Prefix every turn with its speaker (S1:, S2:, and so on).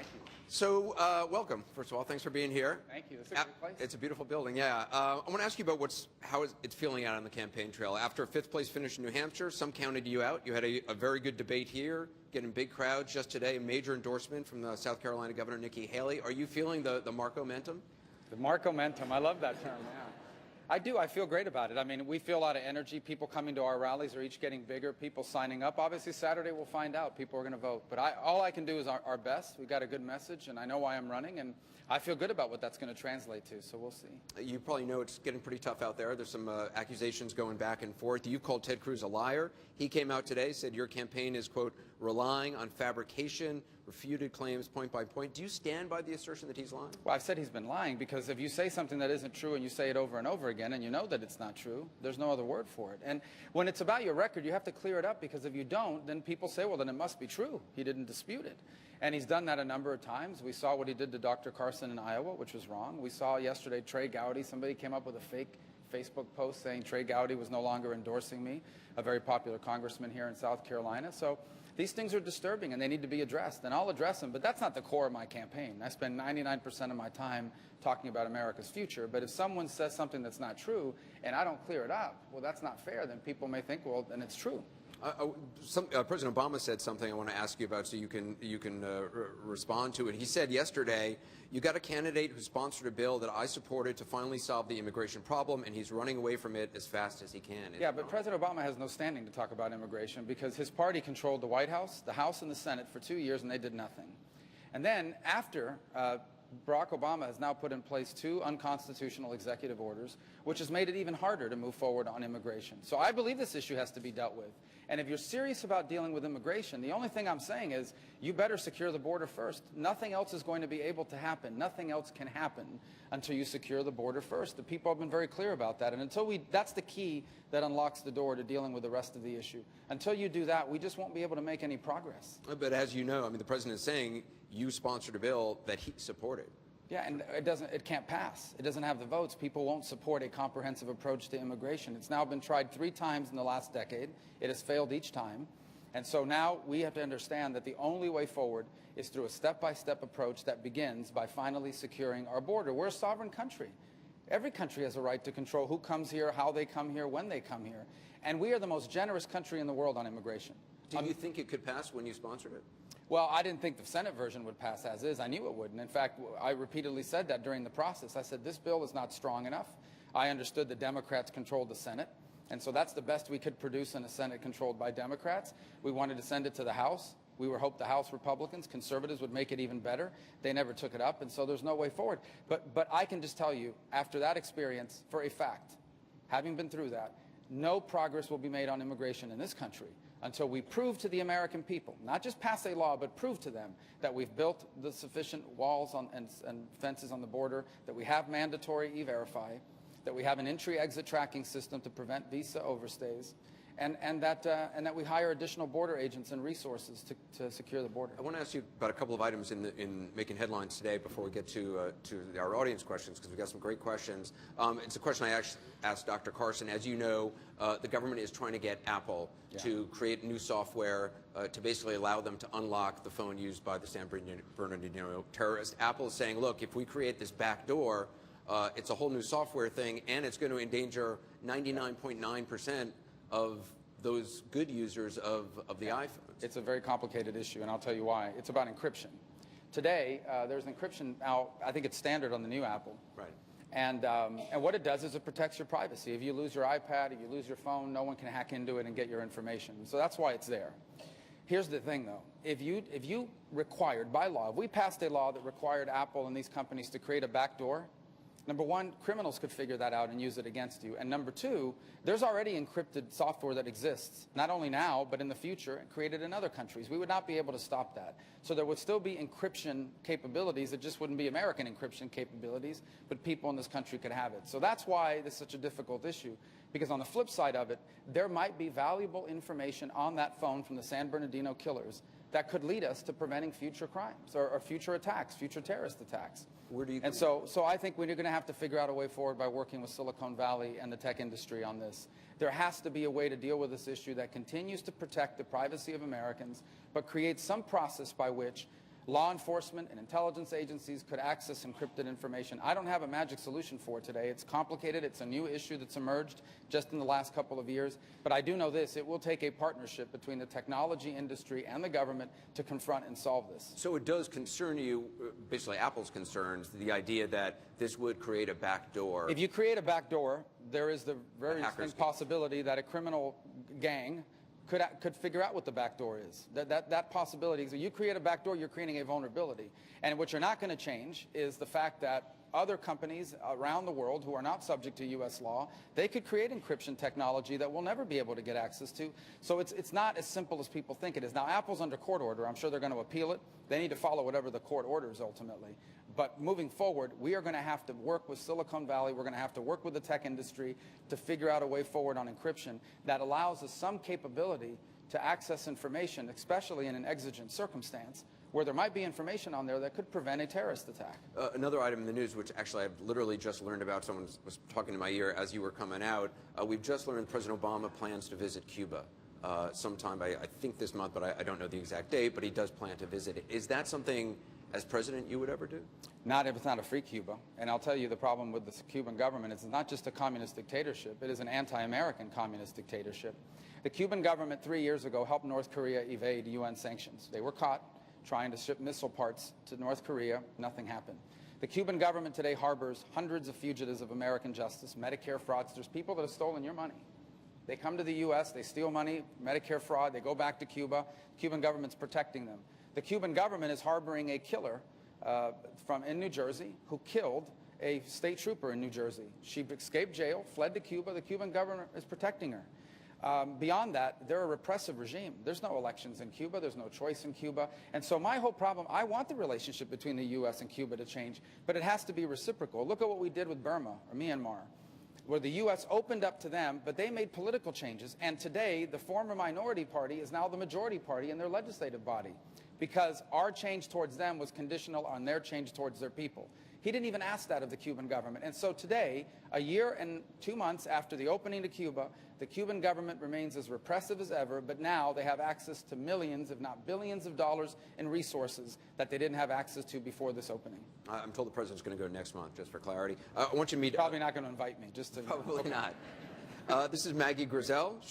S1: Thank you.
S2: So, welcome. First of all, thanks for being here.
S1: Thank you. It's a great place.
S2: It's a beautiful building, yeah. I want to ask you about how it's feeling out on the campaign trail. After a fifth-place finish in New Hampshire, some counted you out. You had a very good debate here, getting big crowds just today. A major endorsement from the South Carolina Governor Nikki Haley. Are you feeling the Marco-mentum?
S1: The Marco-mentum. I love that term. Yeah. I do. I feel great about it. I mean, we feel a lot of energy. People coming to our rallies are each getting bigger. People signing up. Obviously, Saturday we'll find out. People are going to vote. But all I can do is our best. We got a good message, and I know why I'm running, and I feel good about what that's going to translate to. So we'll see.
S2: You probably know it's getting pretty tough out there. There's some accusations going back and forth. You called Ted Cruz a liar. He came out today, said your campaign is, quote, relying on fabrication, refuted claims point by point. Do you stand by the assertion that he's lying?
S1: Well, I've said he's been lying because if you say something that isn't true and you say it over and over again and you know that it's not true, there's no other word for it. And when it's about your record, you have to clear it up because if you don't, then people say, well, then it must be true. He didn't dispute it. And he's done that a number of times. We saw what he did to Dr. Carson in Iowa, which was wrong. We saw yesterday Trey Gowdy. Somebody came up with a fake Facebook post saying Trey Gowdy was no longer endorsing me, a very popular congressman here in South Carolina. So these things are disturbing and they need to be addressed, and I'll address them, but that's not the core of my campaign. I spend 99% of my time talking about America's future, but if someone says something that's not true and I don't clear it up, well, that's not fair. Then people may think, well, then it's true.
S2: President Obama said something I want to ask you about so you can respond to it. He said yesterday, you got a candidate who sponsored a bill that I supported to finally solve the immigration problem, and he's running away from it as fast as he can.
S1: Yeah, but President Obama has no standing to talk about immigration because his party controlled the White House, the House, and the Senate for 2 years, and they did nothing. And then after Barack Obama has now put in place 2 unconstitutional executive orders, which has made it even harder to move forward on immigration. So I believe this issue has to be dealt with. And if you're serious about dealing with immigration, the only thing I'm saying is you better secure the border first. Nothing else is going to be able to happen. Nothing else can happen until you secure the border first. The people have been very clear about that. And until that's the key that unlocks the door to dealing with the rest of the issue. Until you do that, we just won't be able to make any progress.
S2: But as you know, I mean, the president is saying you sponsored a bill that he supported.
S1: Yeah, and it can't pass. It doesn't have the votes. People won't support a comprehensive approach to immigration. It's now been tried 3 times in the last decade. It has failed each time. And so now we have to understand that the only way forward is through a step-by-step approach that begins by finally securing our border. We're a sovereign country. Every country has a right to control who comes here, how they come here, when they come here. And we are the most generous country in the world on immigration.
S2: Do you think it could pass when you sponsored it?
S1: Well, I didn't think the Senate version would pass as is. I knew it wouldn't. In fact, I repeatedly said that during the process. I said, this bill is not strong enough. I understood the Democrats controlled the Senate, and so that's the best we could produce in a Senate controlled by Democrats. We wanted to send it to the House. We hoped the House Republicans, conservatives, would make it even better. They never took it up, and so there's no way forward. But I can just tell you, after that experience, for a fact, having been through that, no progress will be made on immigration in this country until we prove to the American people, not just pass a law, but prove to them that we've built the sufficient walls and fences on the border, that we have mandatory E-Verify, that we have an entry-exit tracking system to prevent visa overstays, and that we hire additional border agents and resources to secure the border.
S2: I want to ask you about a couple of items in making headlines today before we get to our audience questions, because we've got some great questions. It's a question I asked Dr. Carson. As you know, the government is trying to get Apple to create new software to basically allow them to unlock the phone used by the San Bernardino terrorists. Apple is saying, look, if we create this back door, it's a whole new software thing, and it's going to endanger 99.9% of those good users of the iPhone.
S1: It's a very complicated issue, and I'll tell you why. It's about encryption. Today, there's encryption out. I think it's standard on the new Apple.
S2: Right.
S1: And what it does is it protects your privacy. If you lose your iPad, if you lose your phone, no one can hack into it and get your information. So that's why it's there. Here's the thing, though. If you required, by law, if we passed a law that required Apple and these companies to create a backdoor, number one, criminals could figure that out and use it against you. And number two, there's already encrypted software that exists, not only now, but in the future, and created in other countries. We would not be able to stop that. So there would still be encryption capabilities. It just wouldn't be American encryption capabilities, but people in this country could have it. So that's why this is such a difficult issue, because on the flip side of it, there might be valuable information on that phone from the San Bernardino killers that could lead us to preventing future crimes or future attacks, future terrorist attacks. And so I think we're going to have to figure out a way forward by working with Silicon Valley and the tech industry on this. There has to be a way to deal with this issue that continues to protect the privacy of Americans, but creates some process by which Law enforcement and intelligence agencies could access encrypted information. I don't have a magic solution for it today. It's complicated. It's a new issue that's emerged just in the last couple of years. But I do know this. It will take a partnership between the technology industry and the government to confront and solve this.
S2: So it does concern you, basically Apple's concerns, the idea that this would create a backdoor.
S1: If you create a backdoor, there is the very distinct possibility that a criminal gang could figure out what the back door is. That possibility. So you create a back door, you're creating a vulnerability. And what you're not going to change is the fact that other companies around the world who are not subject to U.S. law, they could create encryption technology that we'll never be able to get access to. So it's not as simple as people think it is. Now, Apple's under court order. I'm sure they're going to appeal it. They need to follow whatever the court orders ultimately. But moving forward, we are going to have to work with Silicon Valley. We're going to have to work with the tech industry to figure out a way forward on encryption that allows us some capability to access information, especially in an exigent circumstance, where there might be information on there that could prevent a terrorist attack.
S2: Another item in the news, which actually I've literally just learned about, someone was talking to my ear as you were coming out, we've just learned President Obama plans to visit Cuba sometime, I think this month, but I don't know the exact date, but he does plan to visit it. Is that something, as president, you would ever do?
S1: Not if it's not a free Cuba. And I'll tell you the problem with the Cuban government is it's not just a communist dictatorship, it is an anti-American communist dictatorship. The Cuban government 3 years ago helped North Korea evade UN sanctions. They were caught trying to ship missile parts to North Korea. Nothing happened. The Cuban government today harbors hundreds of fugitives of American justice, Medicare fraudsters, people that have stolen your money. They come to the U.S., they steal money, Medicare fraud, they go back to Cuba. The Cuban government's protecting them. The Cuban government is harboring a killer in New Jersey who killed a state trooper in New Jersey. She escaped jail, fled to Cuba. The Cuban government is protecting her. Beyond that, they're a repressive regime. There's no elections in Cuba. There's no choice in Cuba. And so my whole problem, I want the relationship between the U.S. and Cuba to change, but it has to be reciprocal. Look at what we did with Burma or Myanmar, where the U.S. opened up to them, but they made political changes. And today, the former minority party is now the majority party in their legislative body because our change towards them was conditional on their change towards their people. He didn't even ask that of the Cuban government. And so today, a year and 2 months after the opening to Cuba, the Cuban government remains as repressive as ever, but now they have access to millions, if not billions of dollars in resources that they didn't have access to before this opening.
S2: I'm told the president's going to go next month, just for clarity. I want you to meet...
S1: Probably not going to invite me, just to...
S2: Probably not. This is Maggie Grizel. She's